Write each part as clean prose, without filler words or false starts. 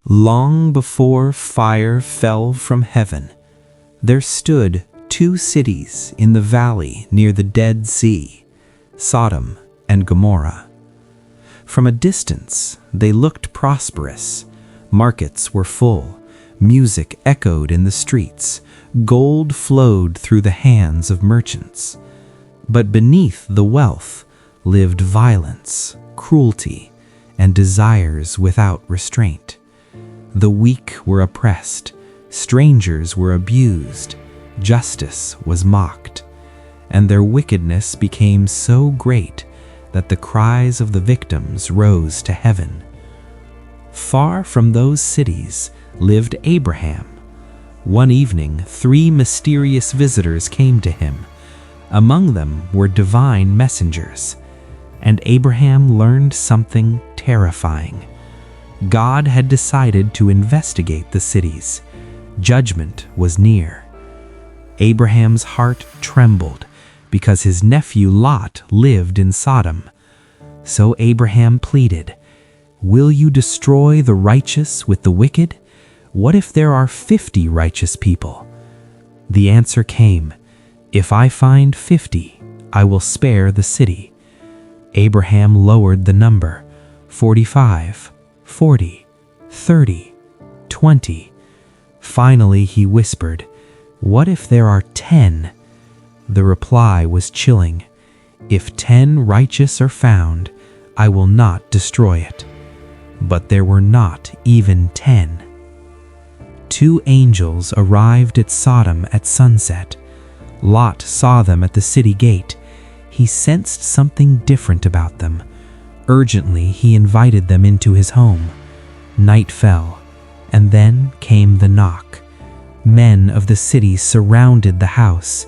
Long before fire fell from heaven, there stood 2 cities in the valley near the Dead Sea, Sodom and Gomorrah. From a distance, they looked prosperous. Markets were full, music echoed in the streets, gold flowed through the hands of merchants. But beneath the wealth lived violence, cruelty, and desires without restraint. The weak were oppressed, strangers were abused, justice was mocked, and their wickedness became so great that the cries of the victims rose to heaven. Far from those cities lived Abraham. One evening, 3 mysterious visitors came to him. Among them were divine messengers, and Abraham learned something terrifying. God had decided to investigate the cities. Judgment was near. Abraham's heart trembled because his nephew Lot lived in Sodom. So Abraham pleaded, "Will you destroy the righteous with the wicked? What if there are 50 righteous people?" The answer came, "If I find 50, I will spare the city." Abraham lowered the number, 45, 40, 30, 20. Finally he whispered, "What if there are 10? The reply was chilling. "If 10 righteous are found, I will not destroy it." But there were not even 10. 2 angels arrived at Sodom at sunset. Lot saw them at the city gate. He sensed something different about them. Urgently, he invited them into his home. Night fell, and then came the knock. Men of the city surrounded the house.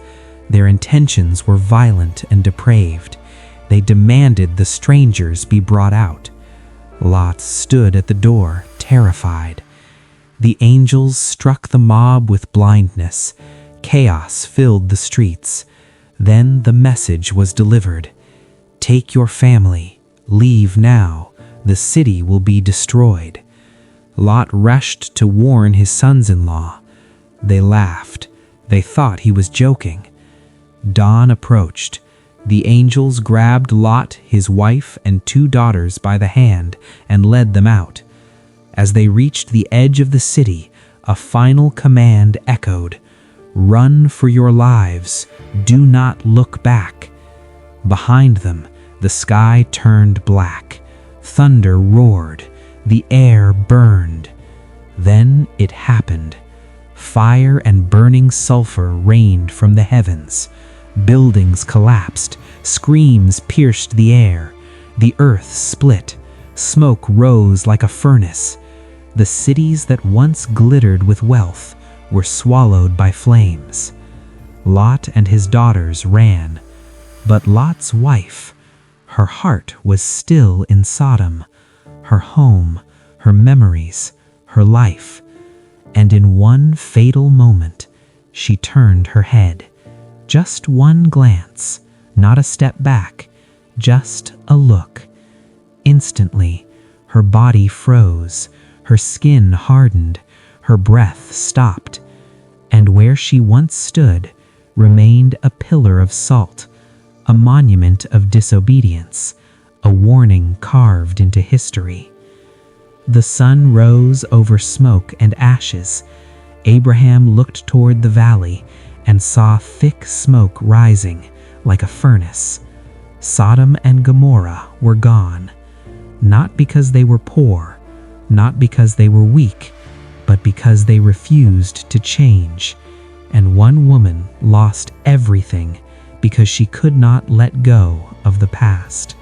Their intentions were violent and depraved. They demanded the strangers be brought out. Lot stood at the door, terrified. The angels struck the mob with blindness. Chaos filled the streets. Then the message was delivered. "Take your family. Leave now. The city will be destroyed." Lot rushed to warn his sons-in-law. They laughed. They thought he was joking. Dawn approached. The angels grabbed Lot, his wife, and 2 daughters by the hand and led them out. As they reached the edge of the city, a final command echoed, "Run for your lives. Do not look back." Behind them, the sky turned black. Thunder roared. The air burned. Then it happened. Fire and burning sulfur rained from the heavens. Buildings collapsed. Screams pierced the air. The earth split. Smoke rose like a furnace. The cities that once glittered with wealth were swallowed by flames. Lot and his daughters ran. But Lot's wife, her heart was still in Sodom, her home, her memories, her life. And in one fatal moment, she turned her head. Just one glance, not a step back, just a look. Instantly, her body froze, her skin hardened, her breath stopped, and where she once stood remained a pillar of salt, a monument of disobedience, a warning carved into history. The sun rose over smoke and ashes. Abraham looked toward the valley and saw thick smoke rising like a furnace. Sodom and Gomorrah were gone, not because they were poor, not because they were weak, but because they refused to change. And one woman lost everything because she could not let go of the past.